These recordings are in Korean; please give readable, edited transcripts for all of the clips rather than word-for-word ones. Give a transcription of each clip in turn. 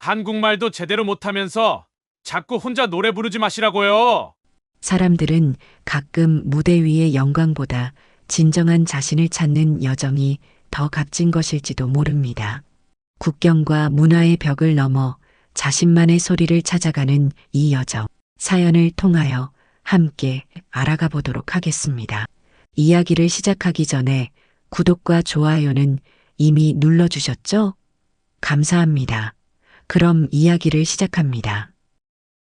한국말도 제대로 못하면서 자꾸 혼자 노래 부르지 마시라고요. 사람들은 가끔 무대 위의 영광보다 진정한 자신을 찾는 여정이 더 값진 것일지도 모릅니다. 국경과 문화의 벽을 넘어 자신만의 소리를 찾아가는 이 여정, 사연을 통하여 함께 알아가 보도록 하겠습니다. 이야기를 시작하기 전에 구독과 좋아요는 이미 눌러주셨죠? 감사합니다. 그럼 이야기를 시작합니다.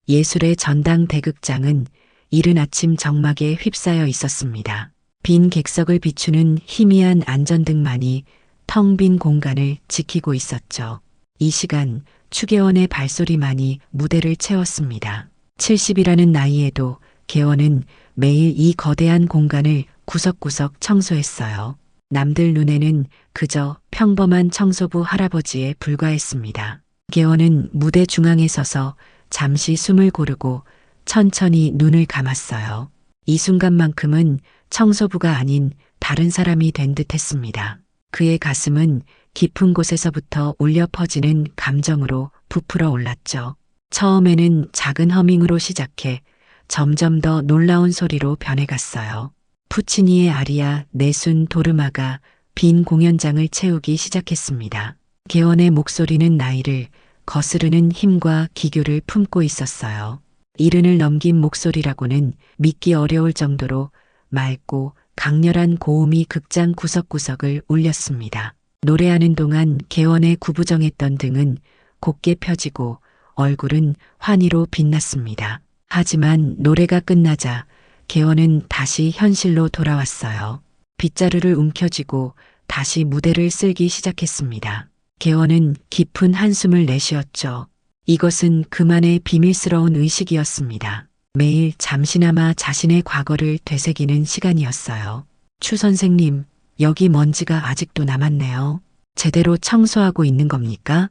예술의 전당 대극장은 이른 아침 정막에 휩싸여 있었습니다. 빈 객석을 비추는 희미한 안전등만이 텅 빈 공간을 지키고 있었죠. 이 시간 추계원의 발소리만이 무대를 채웠습니다. 70이라는 나이에도 개원은 매일 이 거대한 공간을 구석구석 청소했어요. 남들 눈에는 그저 평범한 청소부 할아버지에 불과했습니다. 개원은 무대 중앙에 서서 잠시 숨을 고르고 천천히 눈을 감았어요. 이 순간만큼은 청소부가 아닌 다른 사람이 된 듯 했습니다. 그의 가슴은 깊은 곳에서부터 울려 퍼지는 감정으로 부풀어 올랐죠. 처음에는 작은 허밍으로 시작해 점점 더 놀라운 소리로 변해갔어요. 푸치니의 아리아 네순 도르마가 빈 공연장을 채우기 시작했습니다. 개원의 목소리는 나이를 거스르는 힘과 기교를 품고 있었어요. 이른을 넘긴 목소리라고는 믿기 어려울 정도로 맑고 강렬한 고음이 극장 구석구석을 울렸습니다. 노래하는 동안 개원의 구부정했던 등은 곧게 펴지고 얼굴은 환희로 빛났습니다. 하지만 노래가 끝나자 개원은 다시 현실로 돌아왔어요. 빗자루를 움켜쥐고 다시 무대를 쓸기 시작했습니다. 개원은 깊은 한숨을 내쉬었죠. 이것은 그만의 비밀스러운 의식이었습니다. 매일 잠시나마 자신의 과거를 되새기는 시간이었어요. 추 선생님, 여기 먼지가 아직도 남았네요. 제대로 청소하고 있는 겁니까?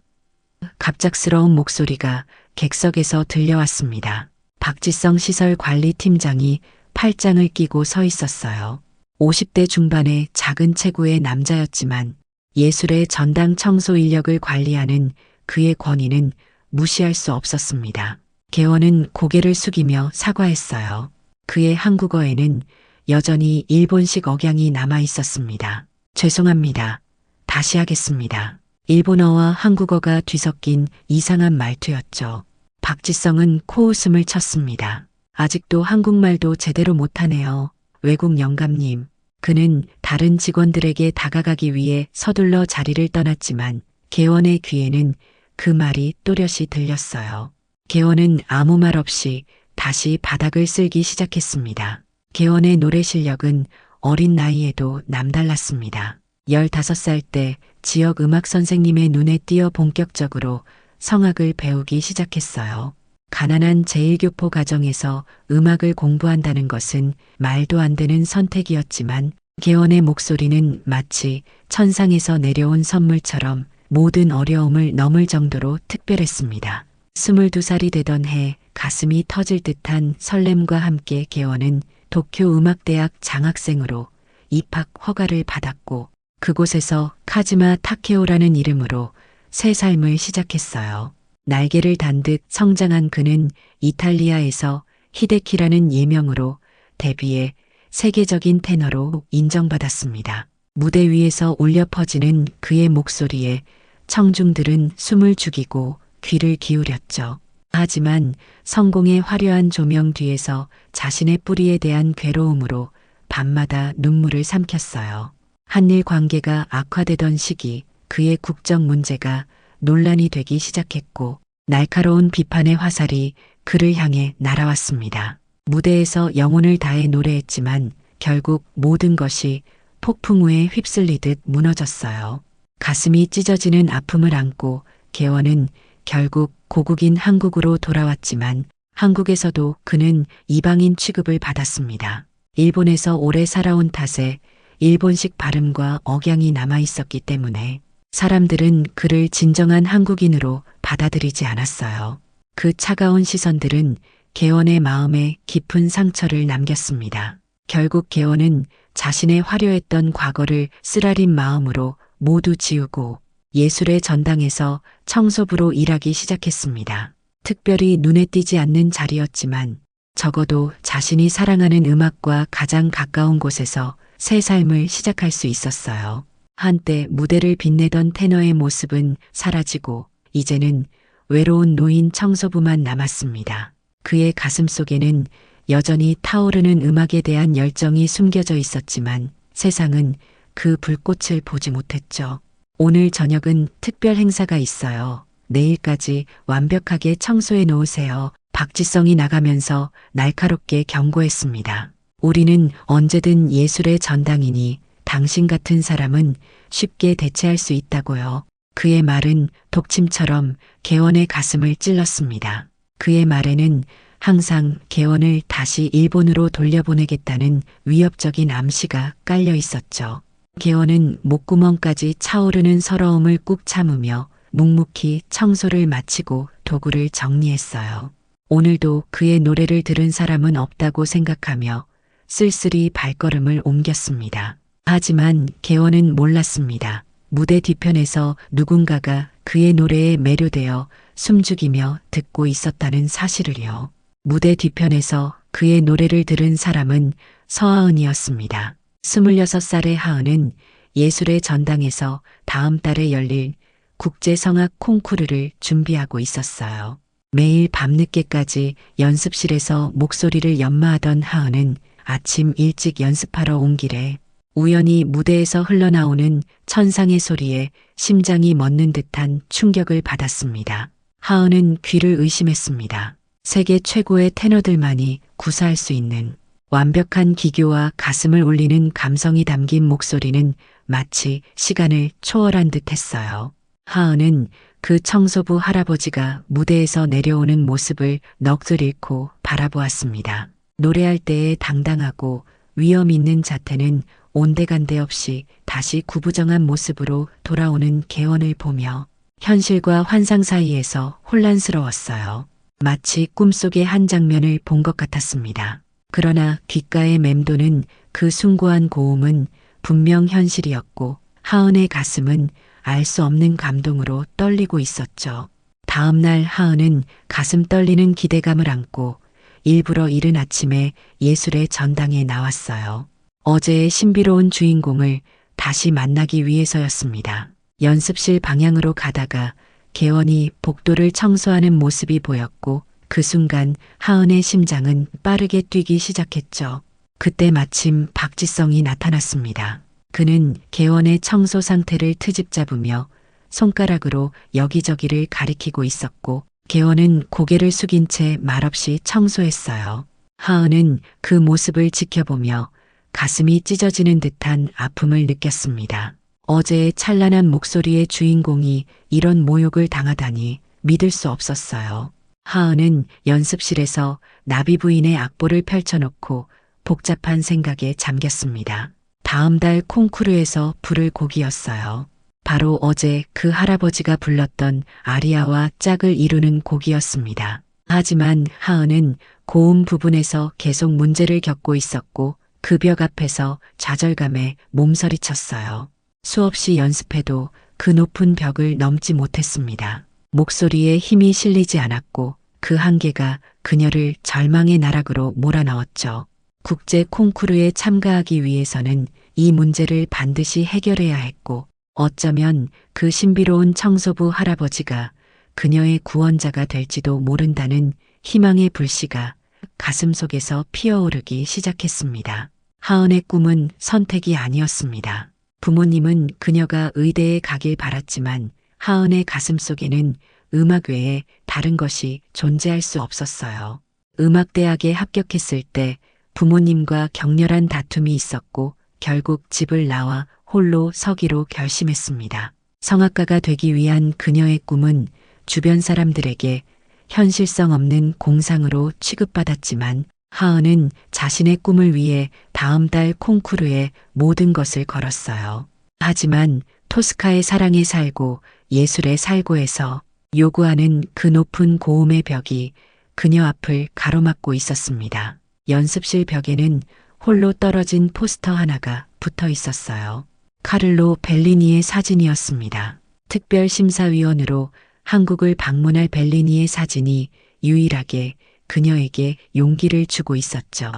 갑작스러운 목소리가 객석에서 들려왔습니다. 박지성 시설관리팀장이 팔짱을 끼고 서 있었어요. 50대 중반의 작은 체구의 남자였지만 예술의 전당 청소 인력을 관리하는 그의 권위는 무시할 수 없었습니다. 개원은 고개를 숙이며 사과했어요. 그의 한국어에는 여전히 일본식 억양이 남아 있었습니다. 죄송합니다. 다시 하겠습니다. 일본어와 한국어가 뒤섞인 이상한 말투였죠. 박지성은 코웃음을 쳤습니다. 아직도 한국말도 제대로 못하네요. 외국 영감님. 그는 다른 직원들에게 다가가기 위해 서둘러 자리를 떠났지만 개원의 귀에는 그 말이 또렷이 들렸어요. 개원은 아무 말 없이 다시 바닥을 쓸기 시작했습니다. 개원의 노래 실력은 어린 나이에도 남달랐습니다. 15살 때 지역 음악 선생님의 눈에 띄어 본격적으로 성악을 배우기 시작했어요. 가난한 제1교포 가정에서 음악을 공부한다는 것은 말도 안 되는 선택이었지만 개원의 목소리는 마치 천상에서 내려온 선물처럼 모든 어려움을 넘을 정도로 특별했습니다. 22살이 되던 해 가슴이 터질 듯한 설렘과 함께 개원은 도쿄 음악대학 장학생으로 입학 허가를 받았고 그곳에서 카즈마 타케오라는 이름으로 새 삶을 시작했어요. 날개를 단 듯 성장한 그는 이탈리아에서 히데키라는 예명으로 데뷔해 세계적인 테너로 인정받았습니다. 무대 위에서 울려 퍼지는 그의 목소리에 청중들은 숨을 죽이고 귀를 기울였죠. 하지만 성공의 화려한 조명 뒤에서 자신의 뿌리에 대한 괴로움으로 밤마다 눈물을 삼켰어요. 한일 관계가 악화되던 시기 그의 국정 문제가 논란이 되기 시작했고 날카로운 비판의 화살이 그를 향해 날아왔습니다. 무대에서 영혼을 다해 노래했지만 결국 모든 것이 폭풍우에 휩쓸리듯 무너졌어요. 가슴이 찢어지는 아픔을 안고 개원은 결국 고국인 한국으로 돌아왔지만 한국에서도 그는 이방인 취급을 받았습니다. 일본에서 오래 살아온 탓에 일본식 발음과 억양이 남아 있었기 때문에 사람들은 그를 진정한 한국인으로 받아들이지 않았어요. 그 차가운 시선들은 개원의 마음에 깊은 상처를 남겼습니다. 결국 개원은 자신의 화려했던 과거를 쓰라린 마음으로 모두 지우고 예술의 전당에서 청소부로 일하기 시작했습니다. 특별히 눈에 띄지 않는 자리였지만 적어도 자신이 사랑하는 음악과 가장 가까운 곳에서 새 삶을 시작할 수 있었어요. 한때 무대를 빛내던 테너의 모습은 사라지고 이제는 외로운 노인 청소부만 남았습니다. 그의 가슴 속에는 여전히 타오르는 음악에 대한 열정이 숨겨져 있었지만 세상은 그 불꽃을 보지 못했죠. 오늘 저녁은 특별 행사가 있어요. 내일까지 완벽하게 청소해 놓으세요. 박지성이 나가면서 날카롭게 경고했습니다. 우리는 언제든 예술의 전당이니 당신 같은 사람은 쉽게 대체할 수 있다고요. 그의 말은 독침처럼 개원의 가슴을 찔렀습니다. 그의 말에는 항상 개원을 다시 일본으로 돌려보내겠다는 위협적인 암시가 깔려 있었죠. 개원은 목구멍까지 차오르는 서러움을 꾹 참으며 묵묵히 청소를 마치고 도구를 정리했어요. 오늘도 그의 노래를 들은 사람은 없다고 생각하며 쓸쓸히 발걸음을 옮겼습니다. 하지만 개원은 몰랐습니다. 무대 뒤편에서 누군가가 그의 노래에 매료되어 숨죽이며 듣고 있었다는 사실을요. 무대 뒤편에서 그의 노래를 들은 사람은 서하은이었습니다. 26살의 하은은 예술의 전당에서 다음 달에 열릴 국제성악 콩쿠르를 준비하고 있었어요. 매일 밤늦게까지 연습실에서 목소리를 연마하던 하은은 아침 일찍 연습하러 온 길에 우연히 무대에서 흘러나오는 천상의 소리에 심장이 멎는 듯한 충격을 받았습니다. 하은은 귀를 의심했습니다. 세계 최고의 테너들만이 구사할 수 있는 완벽한 기교와 가슴을 울리는 감성이 담긴 목소리는 마치 시간을 초월한 듯 했어요. 하은은 그 청소부 할아버지가 무대에서 내려오는 모습을 넋을 잃고 바라보았습니다. 노래할 때의 당당하고 위험 있는 자태는 온데간데 없이 다시 구부정한 모습으로 돌아오는 개원을 보며 현실과 환상 사이에서 혼란스러웠어요. 마치 꿈속의 한 장면을 본 것 같았습니다. 그러나 귓가에 맴도는 그 숭고한 고음은 분명 현실이었고 하은의 가슴은 알 수 없는 감동으로 떨리고 있었죠. 다음 날 하은은 가슴 떨리는 기대감을 안고 일부러 이른 아침에 예술의 전당에 나왔어요. 어제의 신비로운 주인공을 다시 만나기 위해서였습니다. 연습실 방향으로 가다가 개원이 복도를 청소하는 모습이 보였고 그 순간 하은의 심장은 빠르게 뛰기 시작했죠. 그때 마침 박지성이 나타났습니다. 그는 개원의 청소 상태를 트집 잡으며 손가락으로 여기저기를 가리키고 있었고 개원은 고개를 숙인 채 말없이 청소했어요. 하은은 그 모습을 지켜보며 가슴이 찢어지는 듯한 아픔을 느꼈습니다. 어제의 찬란한 목소리의 주인공이 이런 모욕을 당하다니 믿을 수 없었어요. 하은은 연습실에서 나비 부인의 악보를 펼쳐놓고 복잡한 생각에 잠겼습니다. 다음 달 콩쿠르에서 부를 곡이었어요. 바로 어제 그 할아버지가 불렀던 아리아와 짝을 이루는 곡이었습니다. 하지만 하은은 고음 부분에서 계속 문제를 겪고 있었고 그 벽 앞에서 좌절감에 몸서리쳤어요. 수없이 연습해도 그 높은 벽을 넘지 못했습니다. 목소리에 힘이 실리지 않았고 그 한계가 그녀를 절망의 나락으로 몰아넣었죠. 국제 콩쿠르에 참가하기 위해서는 이 문제를 반드시 해결해야 했고 어쩌면 그 신비로운 청소부 할아버지가 그녀의 구원자가 될지도 모른다는 희망의 불씨가 가슴속에서 피어오르기 시작했습니다. 하은의 꿈은 선택이 아니었습니다. 부모님은 그녀가 의대에 가길 바랐지만 하은의 가슴속에는 음악 외에 다른 것이 존재할 수 없었어요. 음악대학에 합격했을 때 부모님과 격렬한 다툼이 있었고 결국 집을 나와 홀로 서기로 결심했습니다. 성악가가 되기 위한 그녀의 꿈은 주변 사람들에게 현실성 없는 공상으로 취급받았지만 하은은 자신의 꿈을 위해 다음 달 콩쿠르에 모든 것을 걸었어요. 하지만 토스카의 사랑에 살고 예술에 살고에서 요구하는 그 높은 고음의 벽이 그녀 앞을 가로막고 있었습니다. 연습실 벽에는 홀로 떨어진 포스터 하나가 붙어 있었어요. 카를로 벨리니의 사진이었습니다. 특별심사위원으로 한국을 방문할 벨리니의 사진이 유일하게 그녀에게 용기를 주고 있었죠.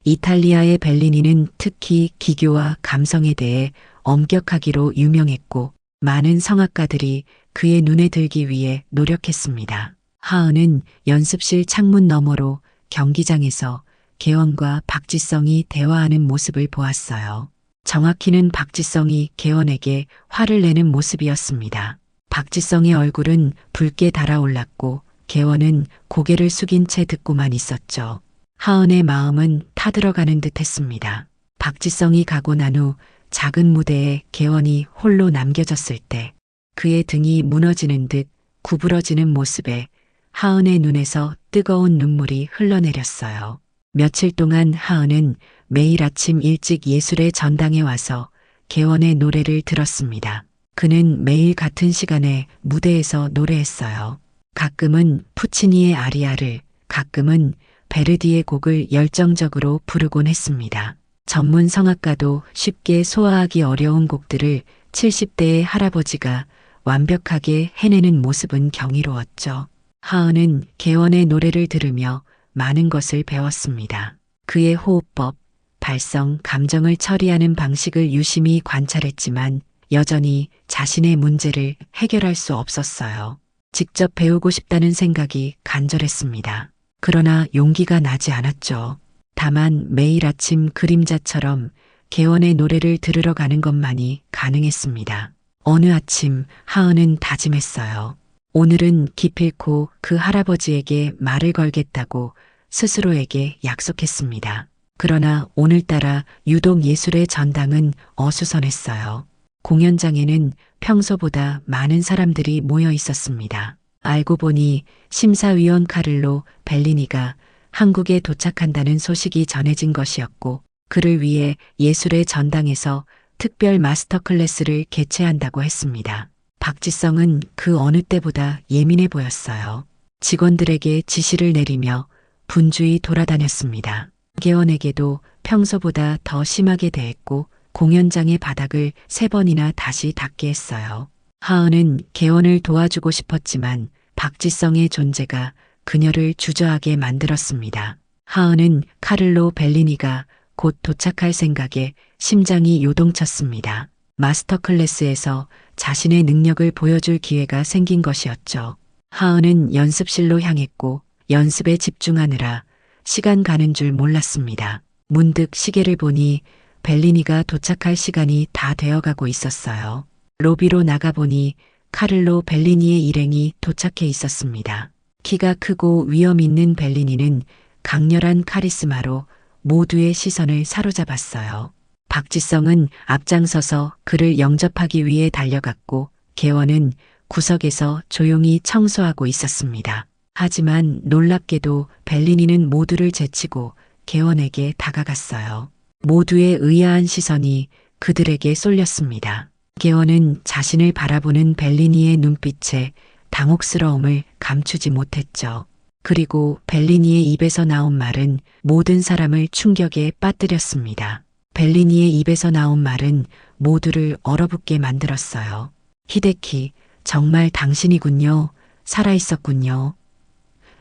이탈리아의 벨리니는 특히 기교와 감성에 대해 엄격하기로 유명했고 많은 성악가들이 그의 눈에 들기 위해 노력했습니다. 하은은 연습실 창문 너머로 경기장에서 개원과 박지성이 대화하는 모습을 보았어요. 정확히는 박지성이 개원에게 화를 내는 모습이었습니다. 박지성의 얼굴은 붉게 달아올랐고 개원은 고개를 숙인 채 듣고만 있었죠. 하은의 마음은 타들어가는 듯 했습니다. 박지성이 가고 난 후 작은 무대에 개원이 홀로 남겨졌을 때 그의 등이 무너지는 듯 구부러지는 모습에 하은의 눈에서 뜨거운 눈물이 흘러내렸어요. 며칠 동안 하은은 매일 아침 일찍 예술의 전당에 와서 개원의 노래를 들었습니다. 그는 매일 같은 시간에 무대에서 노래했어요. 가끔은 푸치니의 아리아를, 가끔은 베르디의 곡을 열정적으로 부르곤 했습니다. 전문 성악가도 쉽게 소화하기 어려운 곡들을 70대의 할아버지가 완벽하게 해내는 모습은 경이로웠죠. 하은은 개원의 노래를 들으며 많은 것을 배웠습니다. 그의 호흡법, 발성, 감정을 처리하는 방식을 유심히 관찰했지만 여전히 자신의 문제를 해결할 수 없었어요. 직접 배우고 싶다는 생각이 간절했습니다. 그러나 용기가 나지 않았죠. 다만 매일 아침 그림자처럼 개원의 노래를 들으러 가는 것만이 가능했습니다. 어느 아침 하은은 다짐했어요. 오늘은 기필코 그 할아버지에게 말을 걸겠다고 스스로에게 약속했습니다. 그러나 오늘따라 유독 예술의 전당은 어수선했어요. 공연장에는 평소보다 많은 사람들이 모여 있었습니다. 알고 보니 심사위원 카를로 벨리니가 한국에 도착한다는 소식이 전해진 것이었고 그를 위해 예술의 전당에서 특별 마스터 클래스를 개최한다고 했습니다. 박지성은 그 어느 때보다 예민해 보였어요. 직원들에게 지시를 내리며 분주히 돌아다녔습니다. 개원에게도 평소보다 더 심하게 대했고 공연장의 바닥을 3번이나 다시 닦게 했어요. 하은은 개원을 도와주고 싶었지만 박지성의 존재가 그녀를 주저하게 만들었습니다. 하은은 카를로 벨리니가 곧 도착할 생각에 심장이 요동쳤습니다. 마스터 클래스에서 자신의 능력을 보여줄 기회가 생긴 것이었죠. 하은은 연습실로 향했고 연습에 집중하느라 시간 가는 줄 몰랐습니다. 문득 시계를 보니 벨리니가 도착할 시간이 다 되어가고 있었어요. 로비로 나가보니 카를로 벨리니의 일행이 도착해 있었습니다. 키가 크고 위험 있는 벨리니는 강렬한 카리스마로 모두의 시선을 사로잡았어요. 박지성은 앞장서서 그를 영접하기 위해 달려갔고 개원은 구석에서 조용히 청소하고 있었습니다. 하지만 놀랍게도 벨리니는 모두를 제치고 개원에게 다가갔어요. 모두의 의아한 시선이 그들에게 쏠렸습니다. 개원은 자신을 바라보는 벨리니의 눈빛에 당혹스러움을 감추지 못했죠. 그리고 벨리니의 입에서 나온 말은 모든 사람을 충격에 빠뜨렸습니다. 벨리니의 입에서 나온 말은 모두를 얼어붙게 만들었어요. 히데키, 정말 당신이군요. 살아있었군요.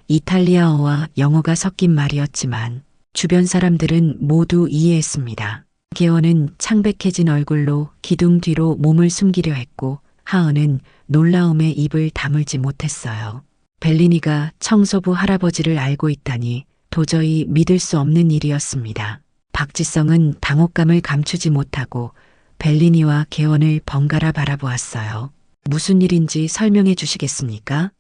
이탈리아어와 영어가 섞인 말이었지만 주변 사람들은 모두 이해했습니다. 개원은 창백해진 얼굴로 기둥 뒤로 몸을 숨기려 했고 하은은 놀라움에 입을 다물지 못했어요. 벨리니가 청소부 할아버지를 알고 있다니 도저히 믿을 수 없는 일이었습니다. 박지성은 당혹감을 감추지 못하고 벨리니와 개원을 번갈아 바라보았어요. 무슨 일인지 설명해 주시겠습니까?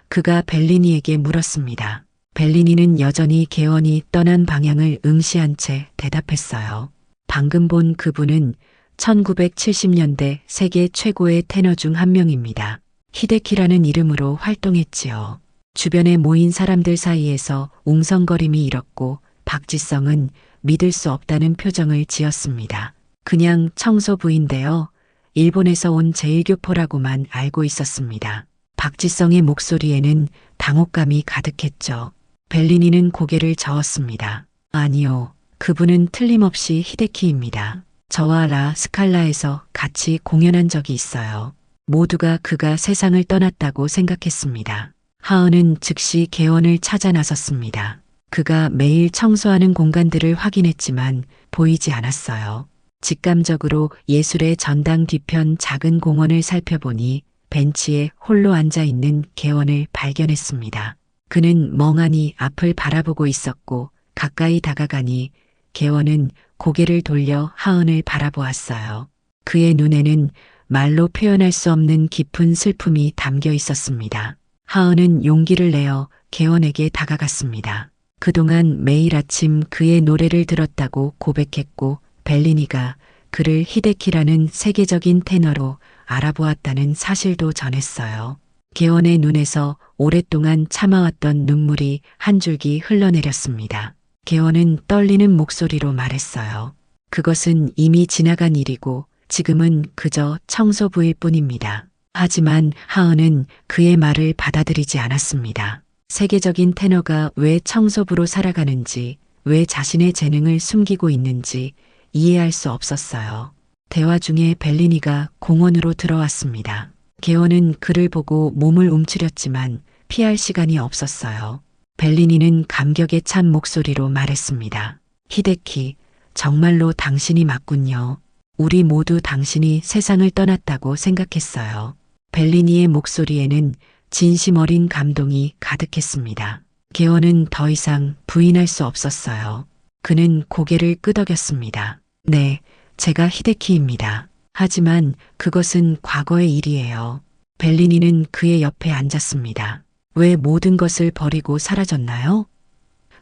그가 벨리니에게 물었습니다. 벨리니는 여전히 개원이 떠난 방향을 응시한 채 대답했어요. 방금 본 그분은 1970년대 세계 최고의 테너 중 한 명입니다. 히데키라는 이름으로 활동했지요. 주변에 모인 사람들 사이에서 웅성거림이 일었고 박지성은 믿을 수 없다는 표정을 지었습니다. 그냥 청소부인데요. 일본에서 온 제1교포라고만 알고 있었습니다. 박지성의 목소리에는 당혹감이 가득했죠. 벨리니는 고개를 저었습니다. 아니요. 그분은 틀림없이 히데키입니다. 저와 라 스칼라에서 같이 공연한 적이 있어요. 모두가 그가 세상을 떠났다고 생각했습니다. 하은은 즉시 개원을 찾아 나섰습니다. 그가 매일 청소하는 공간들을 확인했지만 보이지 않았어요. 직감적으로 예술의 전당 뒤편 작은 공원을 살펴보니 벤치에 홀로 앉아 있는 개원을 발견했습니다. 그는 멍하니 앞을 바라보고 있었고 가까이 다가가니 개원은 고개를 돌려 하은을 바라보았어요. 그의 눈에는 말로 표현할 수 없는 깊은 슬픔이 담겨 있었습니다. 하은은 용기를 내어 개원에게 다가갔습니다. 그동안 매일 아침 그의 노래를 들었다고 고백했고 벨리니가 그를 히데키라는 세계적인 테너로 알아보았다는 사실도 전했어요. 개원의 눈에서 오랫동안 참아왔던 눈물이 한 줄기 흘러내렸습니다. 개원은 떨리는 목소리로 말했어요. 그것은 이미 지나간 일이고 지금은 그저 청소부일 뿐입니다. 하지만 하은은 그의 말을 받아들이지 않았습니다. 세계적인 테너가 왜 청소부로 살아가는지, 왜 자신의 재능을 숨기고 있는지 이해할 수 없었어요. 대화 중에 벨리니가 공원으로 들어왔습니다. 개원은 그를 보고 몸을 움츠렸지만 피할 시간이 없었어요. 벨리니는 감격에 찬 목소리로 말했습니다. 히데키, 정말로 당신이 맞군요. 우리 모두 당신이 세상을 떠났다고 생각했어요. 벨리니의 목소리에는 진심 어린 감동이 가득했습니다. 개원은 더 이상 부인할 수 없었어요. 그는 고개를 끄덕였습니다. 네, 제가 히데키입니다. 하지만 그것은 과거의 일이에요. 벨리니는 그의 옆에 앉았습니다. 왜 모든 것을 버리고 사라졌나요?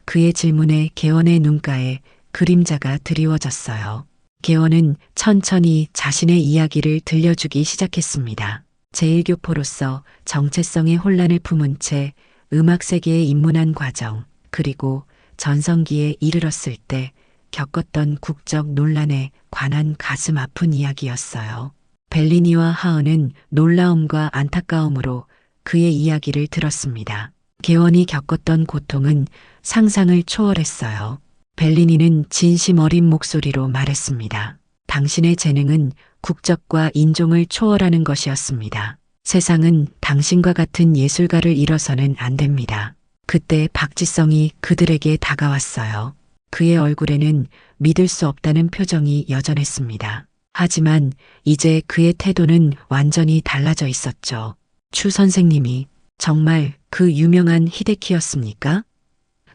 그의 질문에 개원의 눈가에 그림자가 드리워졌어요. 개원은 천천히 자신의 이야기를 들려주기 시작했습니다. 제1교포로서 정체성의 혼란을 품은 채 음악 세계에 입문한 과정, 그리고 전성기에 이르렀을 때 겪었던 국적 논란에 관한 가슴 아픈 이야기였어요. 벨리니와 하은은 놀라움과 안타까움으로 그의 이야기를 들었습니다. 개원이 겪었던 고통은 상상을 초월했어요. 벨리니는 진심 어린 목소리로 말했습니다. 당신의 재능은 국적과 인종을 초월하는 것이었습니다. 세상은 당신과 같은 예술가를 잃어서는 안 됩니다. 그때 박지성이 그들에게 다가왔어요. 그의 얼굴에는 믿을 수 없다는 표정이 여전했습니다. 하지만 이제 그의 태도는 완전히 달라져 있었죠. 추 선생님이 정말 그 유명한 히데키였습니까?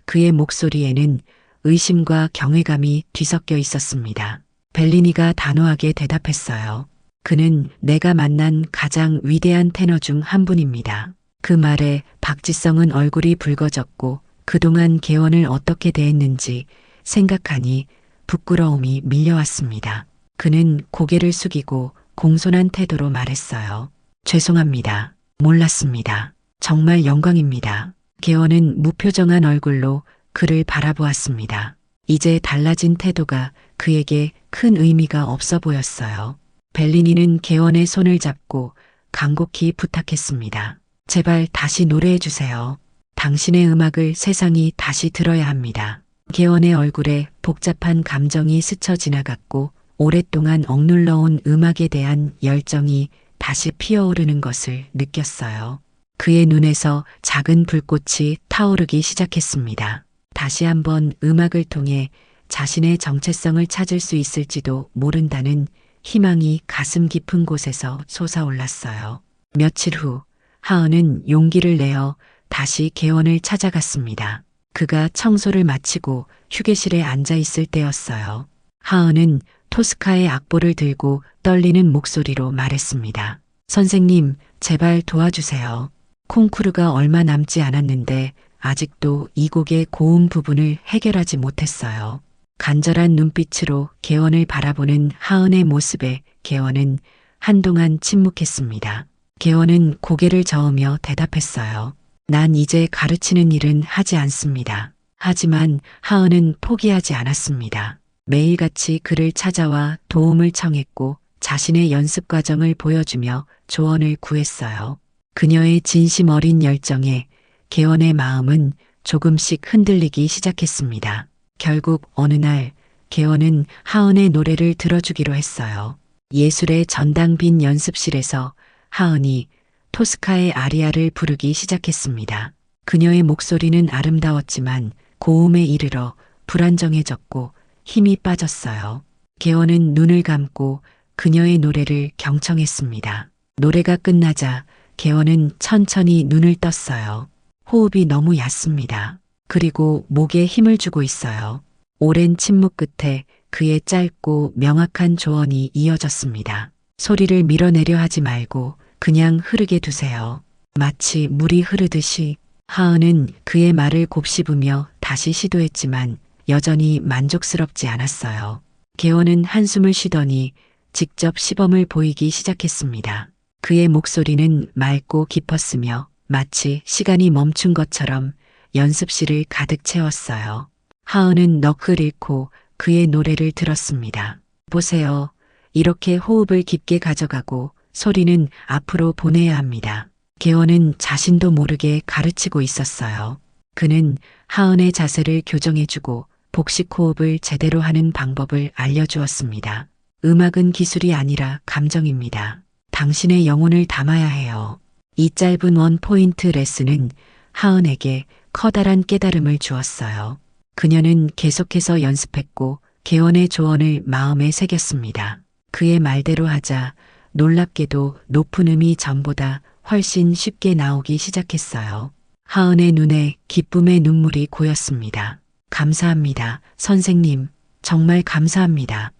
그의 목소리에는 의심과 경외감이 뒤섞여 있었습니다. 벨리니가 단호하게 대답했어요. 그는 내가 만난 가장 위대한 테너 중 한 분입니다. 그 말에 박지성은 얼굴이 붉어졌고 그동안 개원을 어떻게 대했는지 생각하니 부끄러움이 밀려왔습니다. 그는 고개를 숙이고 공손한 태도로 말했어요. 죄송합니다. 몰랐습니다. 정말 영광입니다. 개원은 무표정한 얼굴로 그를 바라보았습니다. 이제 달라진 태도가 그에게 큰 의미가 없어 보였어요. 벨리니는 개원의 손을 잡고 간곡히 부탁했습니다. 제발 다시 노래해 주세요. 당신의 음악을 세상이 다시 들어야 합니다. 개원의 얼굴에 복잡한 감정이 스쳐 지나갔고 오랫동안 억눌러온 음악에 대한 열정이 다시 피어오르는 것을 느꼈어요. 그의 눈에서 작은 불꽃이 타오르기 시작했습니다. 다시 한번 음악을 통해 자신의 정체성을 찾을 수 있을지도 모른다는 희망이 가슴 깊은 곳에서 솟아올랐어요. 며칠 후 하은은 용기를 내어 다시 개원을 찾아갔습니다. 그가 청소를 마치고 휴게실에 앉아 있을 때였어요. 하은은 토스카의 악보를 들고 떨리는 목소리로 말했습니다. 선생님, 제발 도와주세요. 콩쿠르가 얼마 남지 않았는데 아직도 이 곡의 고음 부분을 해결하지 못했어요. 간절한 눈빛으로 개원을 바라보는 하은의 모습에 개원은 한동안 침묵했습니다. 개원은 고개를 저으며 대답했어요. 난 이제 가르치는 일은 하지 않습니다. 하지만 하은은 포기하지 않았습니다. 매일같이 그를 찾아와 도움을 청했고 자신의 연습 과정을 보여주며 조언을 구했어요. 그녀의 진심 어린 열정에 개원의 마음은 조금씩 흔들리기 시작했습니다. 결국 어느 날 개원은 하은의 노래를 들어주기로 했어요. 예술의 전당 빈 연습실에서 하은이 토스카의 아리아를 부르기 시작했습니다. 그녀의 목소리는 아름다웠지만 고음에 이르러 불안정해졌고 힘이 빠졌어요. 개원은 눈을 감고 그녀의 노래를 경청했습니다. 노래가 끝나자 개원은 천천히 눈을 떴어요. 호흡이 너무 얕습니다. 그리고 목에 힘을 주고 있어요. 오랜 침묵 끝에 그의 짧고 명확한 조언이 이어졌습니다. 소리를 밀어내려 하지 말고 그냥 흐르게 두세요. 마치 물이 흐르듯이. 하은은 그의 말을 곱씹으며 다시 시도했지만 여전히 만족스럽지 않았어요. 개원은 한숨을 쉬더니 직접 시범을 보이기 시작했습니다. 그의 목소리는 맑고 깊었으며 마치 시간이 멈춘 것처럼 연습실을 가득 채웠어요. 하은은 넋을 잃고 그의 노래를 들었습니다. 보세요. 이렇게 호흡을 깊게 가져가고 소리는 앞으로 보내야 합니다. 개원은 자신도 모르게 가르치고 있었어요. 그는 하은의 자세를 교정해주고 복식 호흡을 제대로 하는 방법을 알려주었습니다. 음악은 기술이 아니라 감정입니다. 당신의 영혼을 담아야 해요. 이 짧은 원포인트 레슨은 하은에게 커다란 깨달음을 주었어요. 그녀는 계속해서 연습했고 개원의 조언을 마음에 새겼습니다. 그의 말대로 하자 놀랍게도 높은 음이 전보다 훨씬 쉽게 나오기 시작했어요. 하은의 눈에 기쁨의 눈물이 고였습니다. 감사합니다, 선생님. 정말 감사합니다.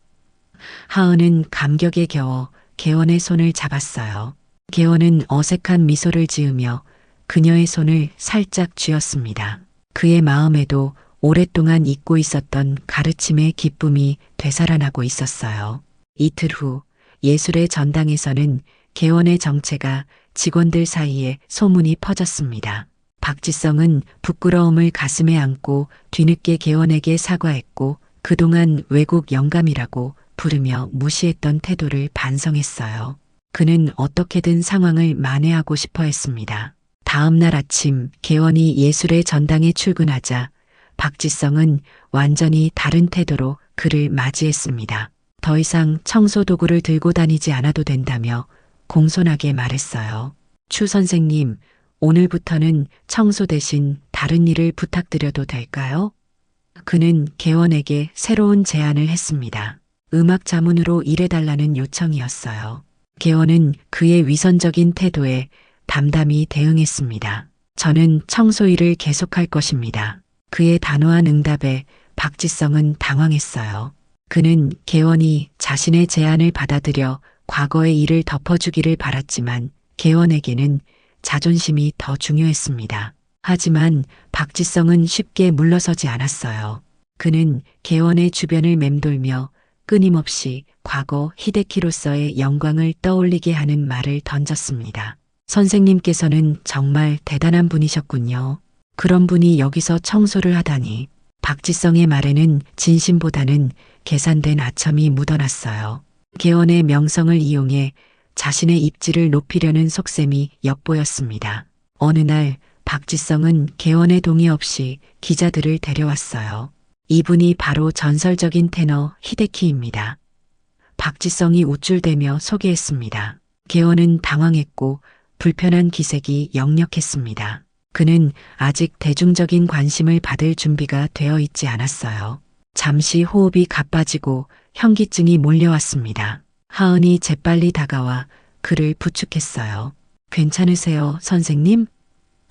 하은은 감격에 겨워 개원의 손을 잡았어요. 개원은 어색한 미소를 지으며 그녀의 손을 살짝 쥐었습니다. 그의 마음에도 오랫동안 잊고 있었던 가르침의 기쁨이 되살아나고 있었어요. 이틀 후 예술의 전당에서는 개원의 정체가 직원들 사이에 소문이 퍼졌습니다. 박지성은 부끄러움을 가슴에 안고 뒤늦게 개원에게 사과했고 그동안 외국 영감이라고 부르며 무시했던 태도를 반성했어요. 그는 어떻게든 상황을 만회하고 싶어 했습니다. 다음 날 아침 개원이 예술의 전당에 출근하자 박지성은 완전히 다른 태도로 그를 맞이했습니다. 더 이상 청소 도구를 들고 다니지 않아도 된다며 공손하게 말했어요. 추 선생님, 오늘부터는 청소 대신 다른 일을 부탁드려도 될까요? 그는 개원에게 새로운 제안을 했습니다. 음악 자문으로 일해달라는 요청이었어요. 개원은 그의 위선적인 태도에 담담히 대응했습니다. 저는 청소 일을 계속할 것입니다. 그의 단호한 응답에 박지성은 당황했어요. 그는 개원이 자신의 제안을 받아들여 과거의 일을 덮어주기를 바랐지만 개원에게는 자존심이 더 중요했습니다. 하지만 박지성은 쉽게 물러서지 않았어요. 그는 개원의 주변을 맴돌며 끊임없이 과거 히데키로서의 영광을 떠올리게 하는 말을 던졌습니다. 선생님께서는 정말 대단한 분이셨군요. 그런 분이 여기서 청소를 하다니. 박지성의 말에는 진심보다는 계산된 아첨이 묻어났어요. 개원의 명성을 이용해 자신의 입지를 높이려는 속셈이 엿보였습니다. 어느 날 박지성은 개원의 동의 없이 기자들을 데려왔어요. 이분이 바로 전설적인 테너 히데키입니다. 박지성이 우쭐대며 소개했습니다. 개원은 당황했고 불편한 기색이 역력했습니다. 그는 아직 대중적인 관심을 받을 준비가 되어 있지 않았어요. 잠시 호흡이 가빠지고 현기증이 몰려왔습니다. 하은이 재빨리 다가와 그를 부축했어요. 괜찮으세요, 선생님?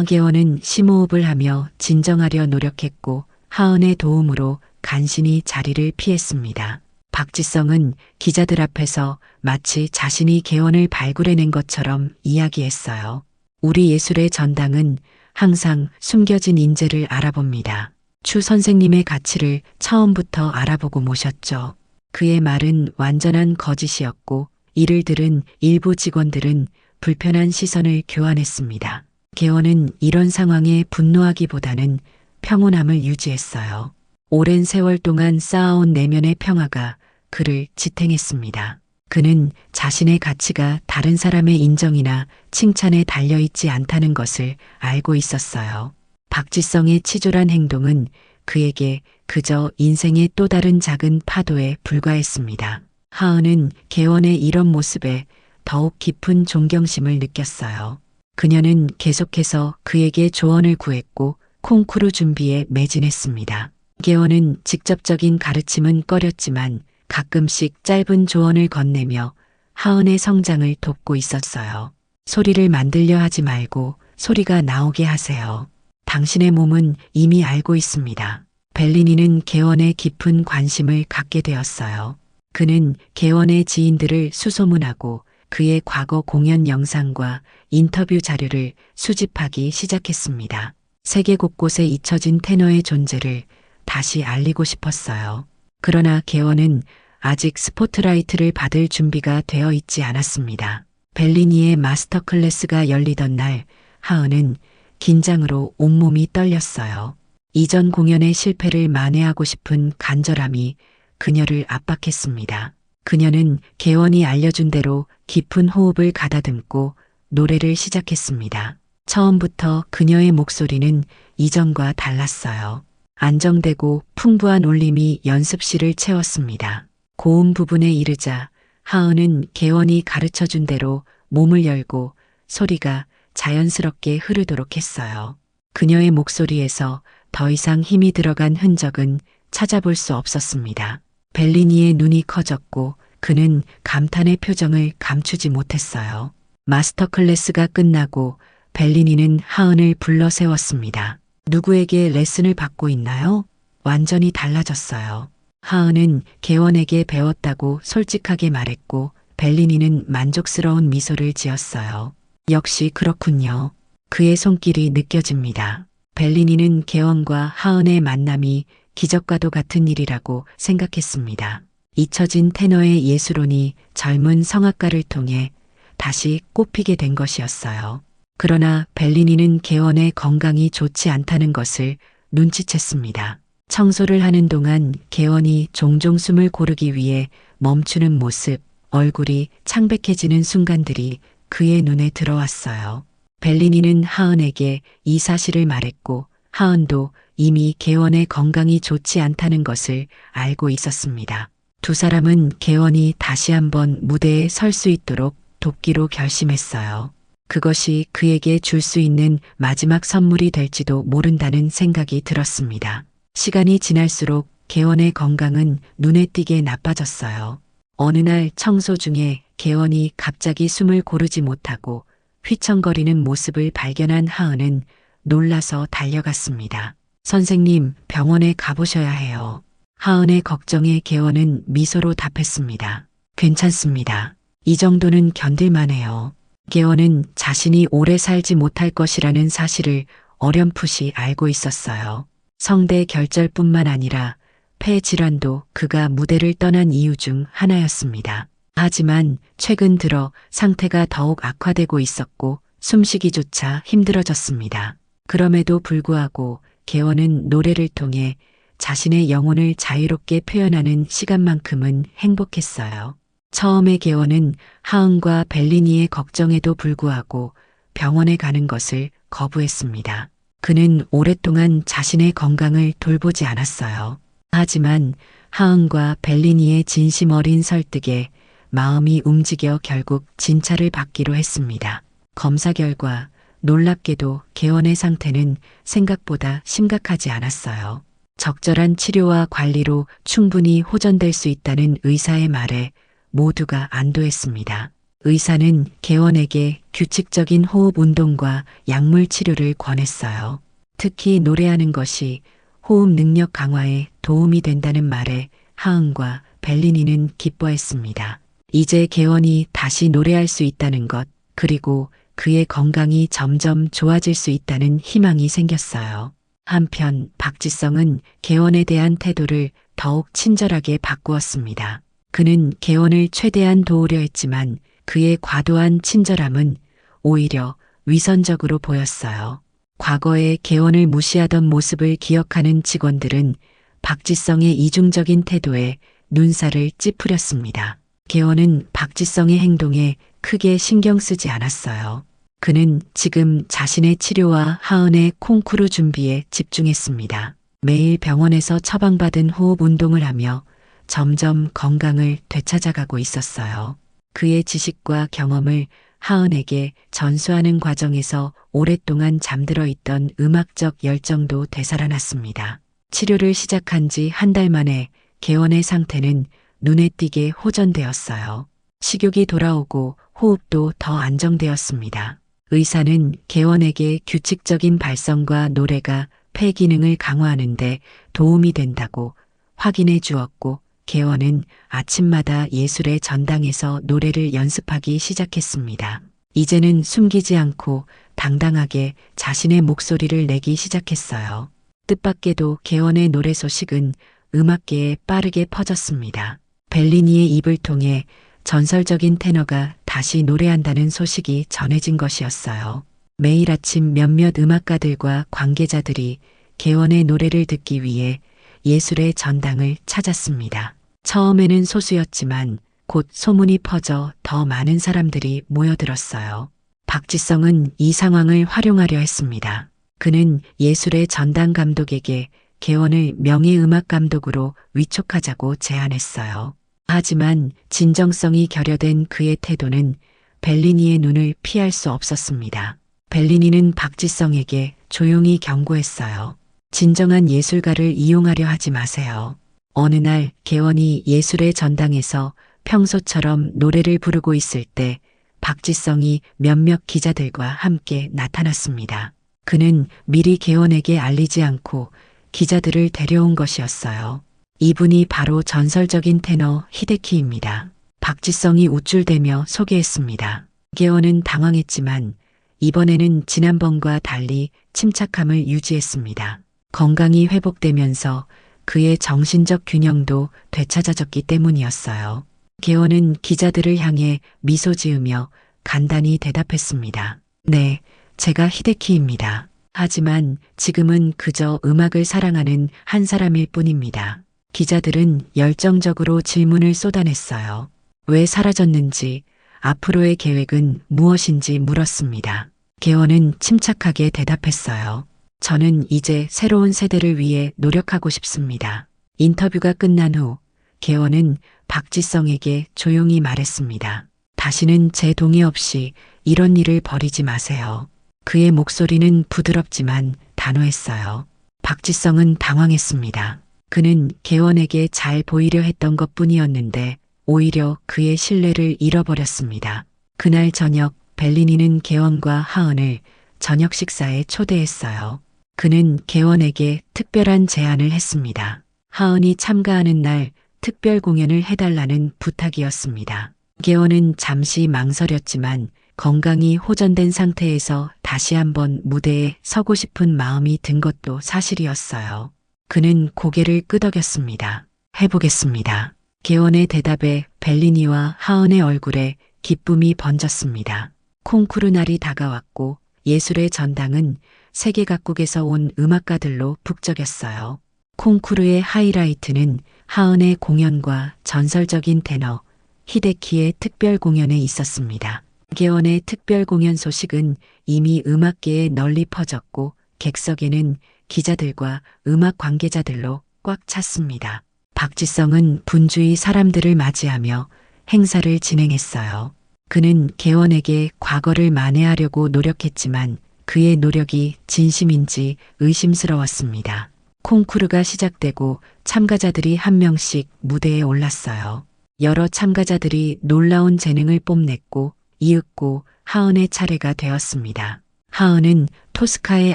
개원은 심호흡을 하며 진정하려 노력했고 하은의 도움으로 간신히 자리를 피했습니다. 박지성은 기자들 앞에서 마치 자신이 개원을 발굴해낸 것처럼 이야기했어요. 우리 예술의 전당은 항상 숨겨진 인재를 알아봅니다. 추 선생님의 가치를 처음부터 알아보고 모셨죠. 그의 말은 완전한 거짓이었고 이를 들은 일부 직원들은 불편한 시선을 교환했습니다. 개원은 이런 상황에 분노하기보다는 평온함을 유지했어요. 오랜 세월 동안 쌓아온 내면의 평화가 그를 지탱했습니다. 그는 자신의 가치가 다른 사람의 인정이나 칭찬에 달려있지 않다는 것을 알고 있었어요. 박지성의 치졸한 행동은 그에게 그저 인생의 또 다른 작은 파도에 불과했습니다. 하은은 개원의 이런 모습에 더욱 깊은 존경심을 느꼈어요. 그녀는 계속해서 그에게 조언을 구했고 콩쿠르 준비에 매진했습니다. 개원은 직접적인 가르침은 꺼렸지만 가끔씩 짧은 조언을 건네며 하은의 성장을 돕고 있었어요. 소리를 만들려 하지 말고 소리가 나오게 하세요. 당신의 몸은 이미 알고 있습니다. 벨리니는 개원에 깊은 관심을 갖게 되었어요. 그는 개원의 지인들을 수소문하고 그의 과거 공연 영상과 인터뷰 자료를 수집하기 시작했습니다. 세계 곳곳에 잊혀진 테너의 존재를 다시 알리고 싶었어요. 그러나 개원은 아직 스포트라이트를 받을 준비가 되어 있지 않았습니다. 벨리니의 마스터 클래스가 열리던 날 하은은 긴장으로 온몸이 떨렸어요. 이전 공연의 실패를 만회하고 싶은 간절함이 그녀를 압박했습니다. 그녀는 개원이 알려준 대로 깊은 호흡을 가다듬고 노래를 시작했습니다. 처음부터 그녀의 목소리는 이전과 달랐어요. 안정되고 풍부한 울림이 연습실을 채웠습니다. 고음 부분에 이르자 하은은 개원이 가르쳐준 대로 몸을 열고 소리가 자연스럽게 흐르도록 했어요. 그녀의 목소리에서 더 이상 힘이 들어간 흔적은 찾아볼 수 없었습니다. 벨리니의 눈이 커졌고 그는 감탄의 표정을 감추지 못했어요. 마스터 클래스가 끝나고 벨리니는 하은을 불러 세웠습니다. 누구에게 레슨을 받고 있나요? 완전히 달라졌어요. 하은은 개원에게 배웠다고 솔직하게 말했고 벨리니는 만족스러운 미소를 지었어요. 역시 그렇군요. 그의 손길이 느껴집니다. 벨리니는 개원과 하은의 만남이 기적과도 같은 일이라고 생각했습니다. 잊혀진 테너의 예술혼이 젊은 성악가를 통해 다시 꼽히게 된 것이었어요. 그러나 벨리니는 개원의 건강이 좋지 않다는 것을 눈치챘습니다. 청소를 하는 동안 개원이 종종 숨을 고르기 위해 멈추는 모습, 얼굴이 창백해지는 순간들이 그의 눈에 들어왔어요. 벨리니는 하은에게 이 사실을 말했고 하은도 이미 개원의 건강이 좋지 않다는 것을 알고 있었습니다. 두 사람은 개원이 다시 한번 무대에 설 수 있도록 돕기로 결심했어요. 그것이 그에게 줄 수 있는 마지막 선물이 될지도 모른다는 생각이 들었습니다. 시간이 지날수록 개원의 건강은 눈에 띄게 나빠졌어요. 어느 날 청소 중에 개원이 갑자기 숨을 고르지 못하고 휘청거리는 모습을 발견한 하은은 놀라서 달려갔습니다. 선생님, 병원에 가보셔야 해요. 하은의 걱정에 개원은 미소로 답했습니다. 괜찮습니다. 이 정도는 견딜만해요. 개원은 자신이 오래 살지 못할 것이라는 사실을 어렴풋이 알고 있었어요. 성대 결절뿐만 아니라 폐 질환도 그가 무대를 떠난 이유 중 하나였습니다. 하지만 최근 들어 상태가 더욱 악화되고 있었고 숨쉬기조차 힘들어졌습니다. 그럼에도 불구하고 개원은 노래를 통해 자신의 영혼을 자유롭게 표현하는 시간만큼은 행복했어요. 처음에 개원은 하은과 벨리니의 걱정에도 불구하고 병원에 가는 것을 거부했습니다. 그는 오랫동안 자신의 건강을 돌보지 않았어요. 하지만 하은과 벨리니의 진심 어린 설득에 마음이 움직여 결국 진찰을 받기로 했습니다. 검사 결과 놀랍게도 개원의 상태는 생각보다 심각하지 않았어요. 적절한 치료와 관리로 충분히 호전될 수 있다는 의사의 말에 모두가 안도했습니다. 의사는 개원에게 규칙적인 호흡 운동과 약물 치료를 권했어요. 특히 노래하는 것이 호흡 능력 강화에 도움이 된다는 말에 하은과 벨리니는 기뻐했습니다. 이제 개원이 다시 노래할 수 있다는 것, 그리고 그의 건강이 점점 좋아질 수 있다는 희망이 생겼어요. 한편 박지성은 개원에 대한 태도를 더욱 친절하게 바꾸었습니다. 그는 개원을 최대한 도우려 했지만 그의 과도한 친절함은 오히려 위선적으로 보였어요. 과거에 개원을 무시하던 모습을 기억하는 직원들은 박지성의 이중적인 태도에 눈살을 찌푸렸습니다. 개원은 박지성의 행동에 크게 신경 쓰지 않았어요. 그는 지금 자신의 치료와 하은의 콩쿠르 준비에 집중했습니다. 매일 병원에서 처방받은 호흡 운동을 하며 점점 건강을 되찾아가고 있었어요. 그의 지식과 경험을 하은에게 전수하는 과정에서 오랫동안 잠들어 있던 음악적 열정도 되살아났습니다. 치료를 시작한 지 한 달 만에 개원의 상태는 눈에 띄게 호전되었어요. 식욕이 돌아오고 호흡도 더 안정되었습니다. 의사는 개원에게 규칙적인 발성과 노래가 폐 기능을 강화하는데 도움이 된다고 확인해 주었고, 개원은 아침마다 예술의 전당에서 노래를 연습하기 시작했습니다. 이제는 숨기지 않고 당당하게 자신의 목소리를 내기 시작했어요. 뜻밖에도 개원의 노래 소식은 음악계에 빠르게 퍼졌습니다. 벨리니의 입을 통해 전설적인 테너가 다시 노래한다는 소식이 전해진 것이었어요. 매일 아침 몇몇 음악가들과 관계자들이 개원의 노래를 듣기 위해 예술의 전당을 찾았습니다. 처음에는 소수였지만 곧 소문이 퍼져 더 많은 사람들이 모여들었어요. 박지성은 이 상황을 활용하려 했습니다. 그는 예술의 전당 감독에게 개원을 명예음악 감독으로 위촉하자고 제안했어요. 하지만 진정성이 결여된 그의 태도는 벨리니의 눈을 피할 수 없었습니다. 벨리니는 박지성에게 조용히 경고했어요. 진정한 예술가를 이용하려 하지 마세요. 어느 날 개원이 예술의 전당에서 평소처럼 노래를 부르고 있을 때 박지성이 몇몇 기자들과 함께 나타났습니다. 그는 미리 개원에게 알리지 않고 기자들을 데려온 것이었어요. 이분이 바로 전설적인 테너 히데키입니다. 박지성이 우쭐대며 소개했습니다. 개원은 당황했지만 이번에는 지난번과 달리 침착함을 유지했습니다. 건강이 회복되면서 그의 정신적 균형도 되찾아졌기 때문이었어요. 개원은 기자들을 향해 미소 지으며 간단히 대답했습니다. 네, 제가 히데키입니다. 하지만 지금은 그저 음악을 사랑하는 한 사람일 뿐입니다. 기자들은 열정적으로 질문을 쏟아냈어요. 왜 사라졌는지, 앞으로의 계획은 무엇인지 물었습니다. 개원은 침착하게 대답했어요. 저는 이제 새로운 세대를 위해 노력하고 싶습니다. 인터뷰가 끝난 후 개원은 박지성에게 조용히 말했습니다. 다시는 제 동의 없이 이런 일을 벌이지 마세요. 그의 목소리는 부드럽지만 단호했어요. 박지성은 당황했습니다. 그는 개원에게 잘 보이려 했던 것뿐이었는데 오히려 그의 신뢰를 잃어버렸습니다. 그날 저녁 벨리니는 개원과 하은을 저녁 식사에 초대했어요. 그는 개원에게 특별한 제안을 했습니다. 하은이 참가하는 날 특별 공연을 해달라는 부탁이었습니다. 개원은 잠시 망설였지만 건강이 호전된 상태에서 다시 한번 무대에 서고 싶은 마음이 든 것도 사실이었어요. 그는 고개를 끄덕였습니다. 해보겠습니다. 개원의 대답에 벨리니와 하은의 얼굴에 기쁨이 번졌습니다. 콩쿠르 날이 다가왔고 예술의 전당은 세계 각국에서 온 음악가들로 북적였어요. 콩쿠르의 하이라이트는 하은의 공연과 전설적인 테너 히데키의 특별 공연에 있었습니다. 개원의 특별 공연 소식은 이미 음악계에 널리 퍼졌고 객석에는 기자들과 음악 관계자들로 꽉 찼습니다. 박지성은 분주히 사람들을 맞이하며 행사를 진행했어요. 그는 개원에게 과거를 만회하려고 노력했지만 그의 노력이 진심인지 의심스러웠습니다. 콩쿠르가 시작되고 참가자들이 한 명씩 무대에 올랐어요. 여러 참가자들이 놀라운 재능을 뽐냈고 이윽고 하은의 차례가 되었습니다. 하은은 토스카의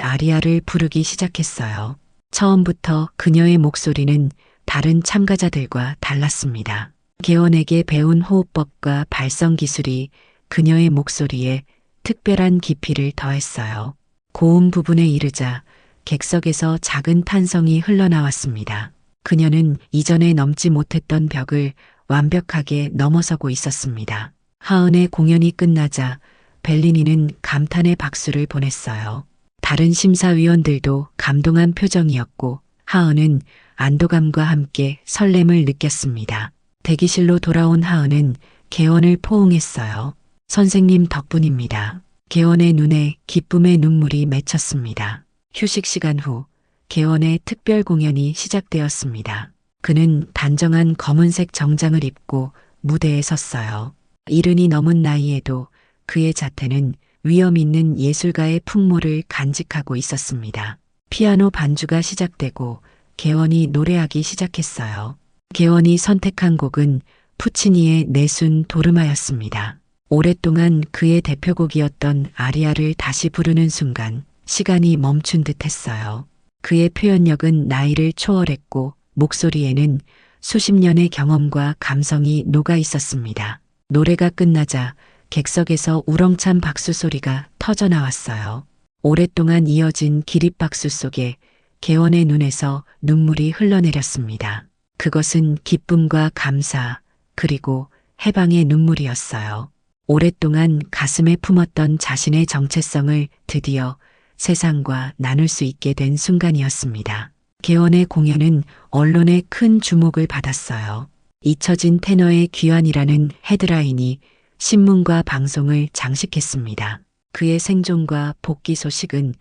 아리아를 부르기 시작했어요. 처음부터 그녀의 목소리는 다른 참가자들과 달랐습니다. 개원에게 배운 호흡법과 발성 기술이 그녀의 목소리에 특별한 깊이를 더했어요. 고음 부분에 이르자 객석에서 작은 탄성이 흘러나왔습니다. 그녀는 이전에 넘지 못했던 벽을 완벽하게 넘어서고 있었습니다. 하은의 공연이 끝나자 벨리니는 감탄의 박수를 보냈어요. 다른 심사위원들도 감동한 표정이었고 하은은 안도감과 함께 설렘을 느꼈습니다. 대기실로 돌아온 하은은 개원을 포옹했어요. 선생님 덕분입니다. 개원의 눈에 기쁨의 눈물이 맺혔습니다. 휴식 시간 후 개원의 특별 공연이 시작되었습니다. 그는 단정한 검은색 정장을 입고 무대에 섰어요. 이른이 넘은 나이에도 그의 자태는 위엄 있는 예술가의 풍모를 간직하고 있었습니다. 피아노 반주가 시작되고 개원이 노래하기 시작했어요. 개원이 선택한 곡은 푸치니의 내순 도르마였습니다. 오랫동안 그의 대표곡이었던 아리아를 다시 부르는 순간 시간이 멈춘 듯 했어요. 그의 표현력은 나이를 초월했고 목소리에는 수십 년의 경험과 감성이 녹아 있었습니다. 노래가 끝나자 객석에서 우렁찬 박수 소리가 터져 나왔어요. 오랫동안 이어진 기립박수 속에 개원의 눈에서 눈물이 흘러내렸습니다. 그것은 기쁨과 감사, 그리고 해방의 눈물이었어요. 오랫동안 가슴에 품었던 자신의 정체성을 드디어 세상과 나눌 수 있게 된 순간이었습니다. 개원의 공연은 언론의 큰 주목을 받았어요. 잊혀진 테너의 귀환이라는 헤드라인이 신문과 방송을 장식했습니다. 그의 생존과 복귀 소식은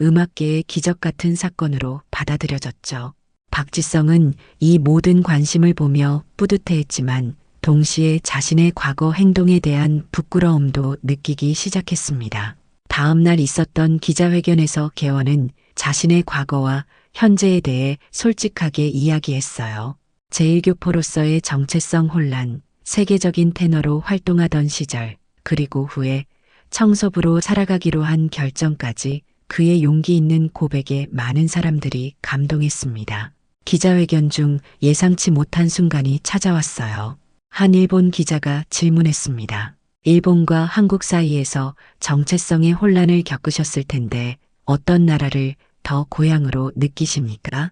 음악계의 기적 같은 사건으로 받아들여졌죠. 박지성은 이 모든 관심을 보며 뿌듯해했지만 동시에 자신의 과거 행동에 대한 부끄러움도 느끼기 시작했습니다. 다음 날 있었던 기자회견에서 개원은 자신의 과거와 현재에 대해 솔직하게 이야기했어요. 제1교포로서의 정체성 혼란, 세계적인 테너로 활동하던 시절, 그리고 후에 청소부로 살아가기로 한 결정까지 그의 용기 있는 고백에 많은 사람들이 감동했습니다. 기자회견 중 예상치 못한 순간이 찾아왔어요. 한 일본 기자가 질문했습니다. 일본과 한국 사이에서 정체성의 혼란을 겪으셨을 텐데 어떤 나라를 더 고향으로 느끼십니까?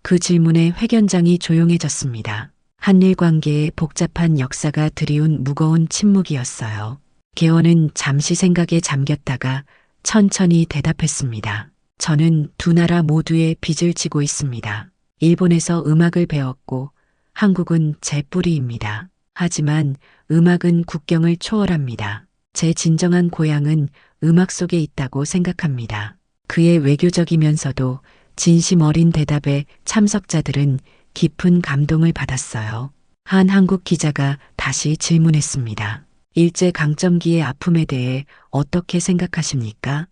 그 질문에 회견장이 조용해졌습니다. 한일 관계의 복잡한 역사가 들이운 무거운 침묵이었어요. 개원은 잠시 생각에 잠겼다가 천천히 대답했습니다. 저는 두 나라 모두의 빚을 지고 있습니다. 일본에서 음악을 배웠고 한국은 제 뿌리입니다. 하지만 음악은 국경을 초월합니다. 제 진정한 고향은 음악 속에 있다고 생각합니다. 그의 외교적이면서도 진심 어린 대답에 참석자들은 깊은 감동을 받았어요. 한 한국 기자가 다시 질문했습니다. 일제 강점기의 아픔에 대해 어떻게 생각하십니까?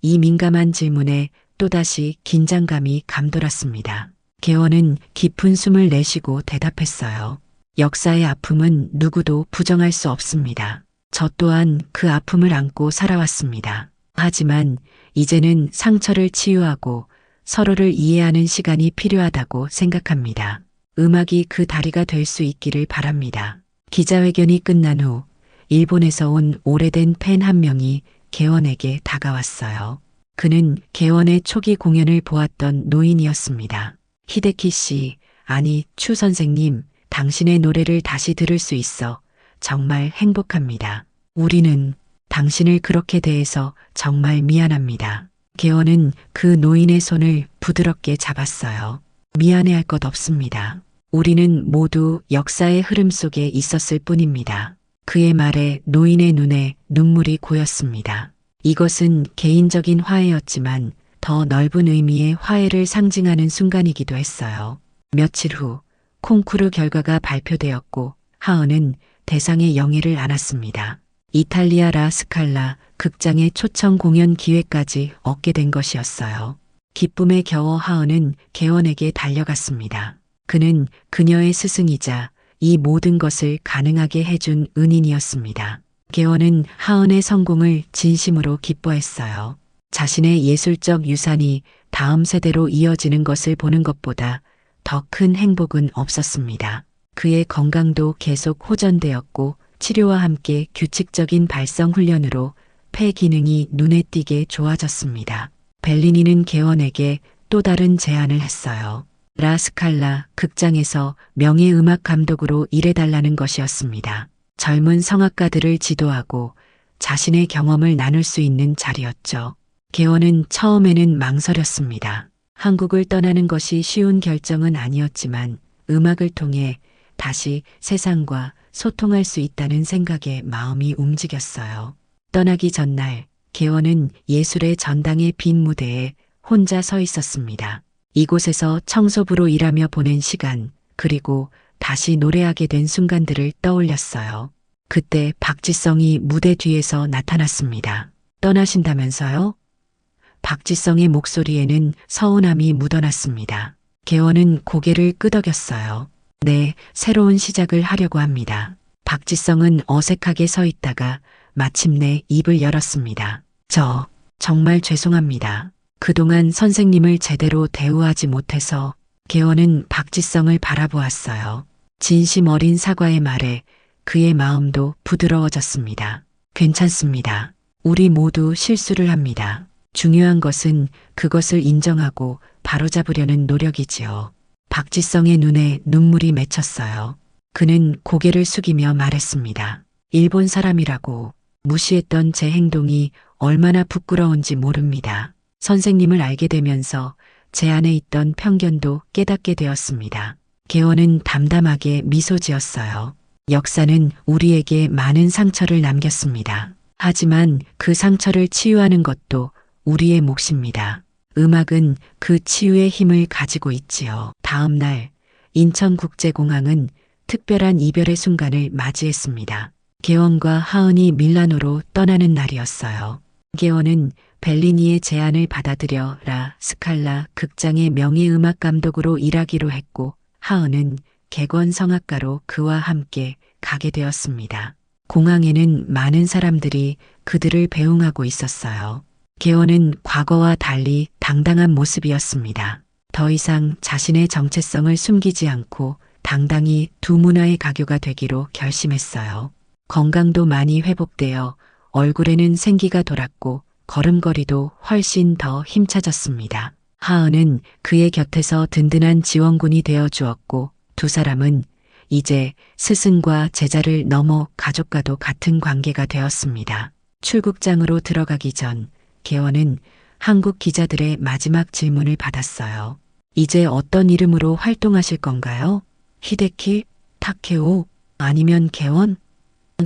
이 민감한 질문에 또다시 긴장감이 감돌았습니다. 개원은 깊은 숨을 내쉬고 대답했어요. 역사의 아픔은 누구도 부정할 수 없습니다. 저 또한 그 아픔을 안고 살아왔습니다. 하지만 이제는 상처를 치유하고 서로를 이해하는 시간이 필요하다고 생각합니다. 음악이 그 다리가 될 수 있기를 바랍니다. 기자회견이 끝난 후 일본에서 온 오래된 팬 한 명이 개원에게 다가왔어요. 그는 개원의 초기 공연을 보았던 노인이었습니다. 히데키 씨, 아니 추 선생님, 당신의 노래를 다시 들을 수 있어 정말 행복합니다. 우리는 당신을 그렇게 대해서 정말 미안합니다. 개원은 그 노인의 손을 부드럽게 잡았어요. 미안해할 것 없습니다. 우리는 모두 역사의 흐름 속에 있었을 뿐입니다. 그의 말에 노인의 눈에 눈물이 고였습니다. 이것은 개인적인 화해였지만 더 넓은 의미의 화해를 상징하는 순간이기도 했어요. 며칠 후 콩쿠르 결과가 발표되었고 하은은 대상의 영예를 안았습니다. 이탈리아 라 스칼라 극장의 초청 공연 기회까지 얻게 된 것이었어요. 기쁨에 겨워 하은은 개원에게 달려갔습니다. 그는 그녀의 스승이자 이 모든 것을 가능하게 해준 은인이었습니다. 개원은 하은의 성공을 진심으로 기뻐했어요. 자신의 예술적 유산이 다음 세대로 이어지는 것을 보는 것보다 더 큰 행복은 없었습니다. 그의 건강도 계속 호전되었고 치료와 함께 규칙적인 발성 훈련으로 폐 기능이 눈에 띄게 좋아졌습니다. 벨리니는 개원에게 또 다른 제안을 했어요. 라스칼라 극장에서 명예음악 감독으로 일해달라는 것이었습니다. 젊은 성악가들을 지도하고 자신의 경험을 나눌 수 있는 자리였죠. 개원은 처음에는 망설였습니다. 한국을 떠나는 것이 쉬운 결정은 아니었지만 음악을 통해 다시 세상과 소통할 수 있다는 생각에 마음이 움직였어요. 떠나기 전날 개원은 예술의 전당의 빈 무대에 혼자 서 있었습니다. 이곳에서 청소부로 일하며 보낸 시간, 그리고 다시 노래하게 된 순간들을 떠올렸어요. 그때 박지성이 무대 뒤에서 나타났습니다. 떠나신다면서요? 박지성의 목소리에는 서운함이 묻어났습니다. 개원은 고개를 끄덕였어요. 네, 새로운 시작을 하려고 합니다. 박지성은 어색하게 서 있다가 마침내 입을 열었습니다. 정말 죄송합니다. 그동안 선생님을 제대로 대우하지 못해서. 개원은 박지성을 바라보았어요. 진심 어린 사과의 말에 그의 마음도 부드러워졌습니다. 괜찮습니다. 우리 모두 실수를 합니다. 중요한 것은 그것을 인정하고 바로잡으려는 노력이지요. 박지성의 눈에 눈물이 맺혔어요. 그는 고개를 숙이며 말했습니다. 일본 사람이라고 무시했던 제 행동이 얼마나 부끄러운지 모릅니다. 선생님을 알게 되면서 제 안에 있던 편견도 깨닫게 되었습니다. 개원은 담담하게 미소 지었어요. 역사는 우리에게 많은 상처를 남겼습니다. 하지만 그 상처를 치유하는 것도 우리의 몫입니다. 음악은 그 치유의 힘을 가지고 있지요. 다음 날 인천국제공항은 특별한 이별의 순간을 맞이했습니다. 개원과 하은이 밀라노로 떠나는 날이었어요. 개원은 벨리니의 제안을 받아들여 라 스칼라 극장의 명예음악 감독으로 일하기로 했고 하은은 객원 성악가로 그와 함께 가게 되었습니다. 공항에는 많은 사람들이 그들을 배웅하고 있었어요. 개원은 과거와 달리 당당한 모습이었습니다. 더 이상 자신의 정체성을 숨기지 않고 당당히 두 문화의 가교가 되기로 결심했어요. 건강도 많이 회복되어 얼굴에는 생기가 돌았고 걸음걸이도 훨씬 더 힘차졌습니다. 하은은 그의 곁에서 든든한 지원군이 되어 주었고 두 사람은 이제 스승과 제자를 넘어 가족과도 같은 관계가 되었습니다. 출국장으로 들어가기 전 개원은 한국 기자들의 마지막 질문을 받았어요. 이제 어떤 이름으로 활동하실 건가요? 히데키? 타케오? 아니면 개원?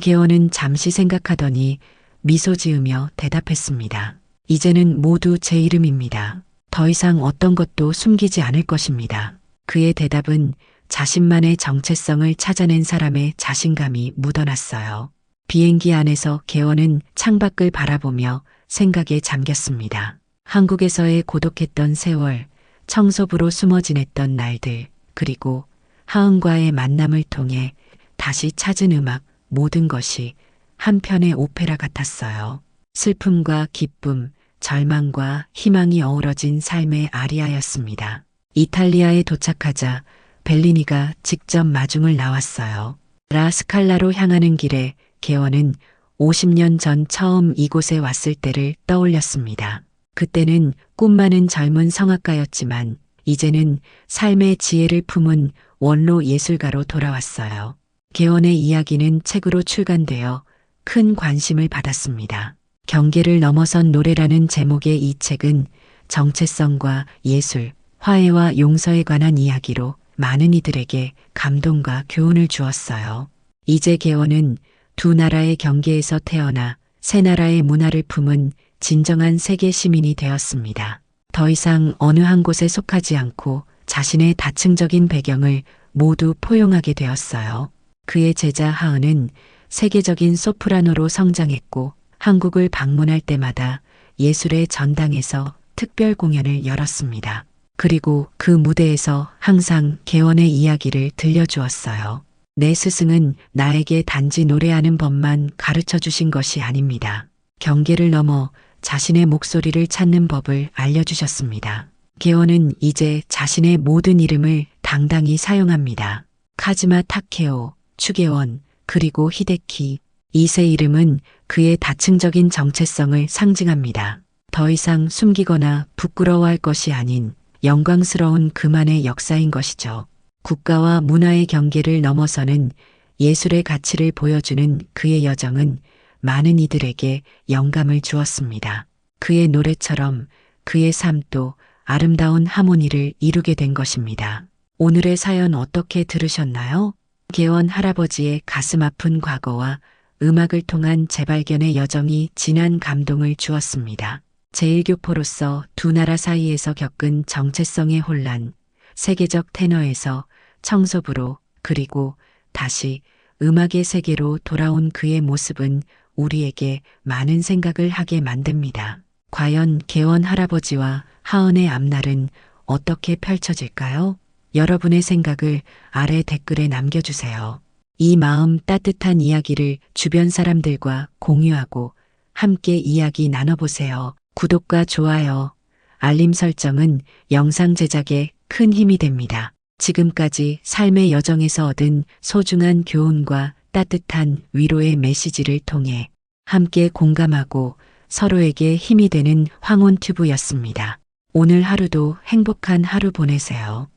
개원은 잠시 생각하더니 미소 지으며 대답했습니다. 이제는 모두 제 이름입니다. 더 이상 어떤 것도 숨기지 않을 것입니다. 그의 대답은 자신만의 정체성을 찾아낸 사람의 자신감이 묻어났어요. 비행기 안에서 개원은 창밖을 바라보며 생각에 잠겼습니다. 한국에서의 고독했던 세월, 청소부로 숨어 지냈던 날들, 그리고 하은과의 만남을 통해 다시 찾은 음악, 모든 것이 한 편의 오페라 같았어요. 슬픔과 기쁨, 절망과 희망이 어우러진 삶의 아리아였습니다. 이탈리아에 도착하자 벨리니가 직접 마중을 나왔어요. 라 스칼라로 향하는 길에 개원은 50년 전 처음 이곳에 왔을 때를 떠올렸습니다. 그때는 꿈 많은 젊은 성악가였지만 이제는 삶의 지혜를 품은 원로 예술가로 돌아왔어요. 개원의 이야기는 책으로 출간되어 큰 관심을 받았습니다. 경계를 넘어선 노래라는 제목의 이 책은 정체성과 예술, 화해와 용서에 관한 이야기로 많은 이들에게 감동과 교훈을 주었어요. 이제 개원은 두 나라의 경계에서 태어나 세 나라의 문화를 품은 진정한 세계 시민이 되었습니다. 더 이상 어느 한 곳에 속하지 않고 자신의 다층적인 배경을 모두 포용하게 되었어요. 그의 제자 하은은 세계적인 소프라노로 성장했고 한국을 방문할 때마다 예술의 전당에서 특별 공연을 열었습니다. 그리고 그 무대에서 항상 개원의 이야기를 들려주었어요. 내 스승은 나에게 단지 노래하는 법만 가르쳐 주신 것이 아닙니다. 경계를 넘어 자신의 목소리를 찾는 법을 알려주셨습니다. 개원은 이제 자신의 모든 이름을 당당히 사용합니다. 카즈마 타케오, 추개원, 그리고 히데키. 이 세 이름은 그의 다층적인 정체성을 상징합니다. 더 이상 숨기거나 부끄러워할 것이 아닌 영광스러운 그만의 역사인 것이죠. 국가와 문화의 경계를 넘어서는 예술의 가치를 보여주는 그의 여정은 많은 이들에게 영감을 주었습니다. 그의 노래처럼 그의 삶도 아름다운 하모니를 이루게 된 것입니다. 오늘의 사연 어떻게 들으셨나요? 개원 할아버지의 가슴 아픈 과거와 음악을 통한 재발견의 여정이 진한 감동을 주었습니다. 제1교포로서 두 나라 사이에서 겪은 정체성의 혼란, 세계적 테너에서 청소부로 그리고 다시 음악의 세계로 돌아온 그의 모습은 우리에게 많은 생각을 하게 만듭니다. 과연 개원 할아버지와 하은의 앞날은 어떻게 펼쳐질까요? 여러분의 생각을 아래 댓글에 남겨주세요. 이 마음 따뜻한 이야기를 주변 사람들과 공유하고 함께 이야기 나눠보세요. 구독과 좋아요, 알림 설정은 영상 제작에 큰 힘이 됩니다. 지금까지 삶의 여정에서 얻은 소중한 교훈과 따뜻한 위로의 메시지를 통해 함께 공감하고 서로에게 힘이 되는 황혼튜브였습니다. 오늘 하루도 행복한 하루 보내세요.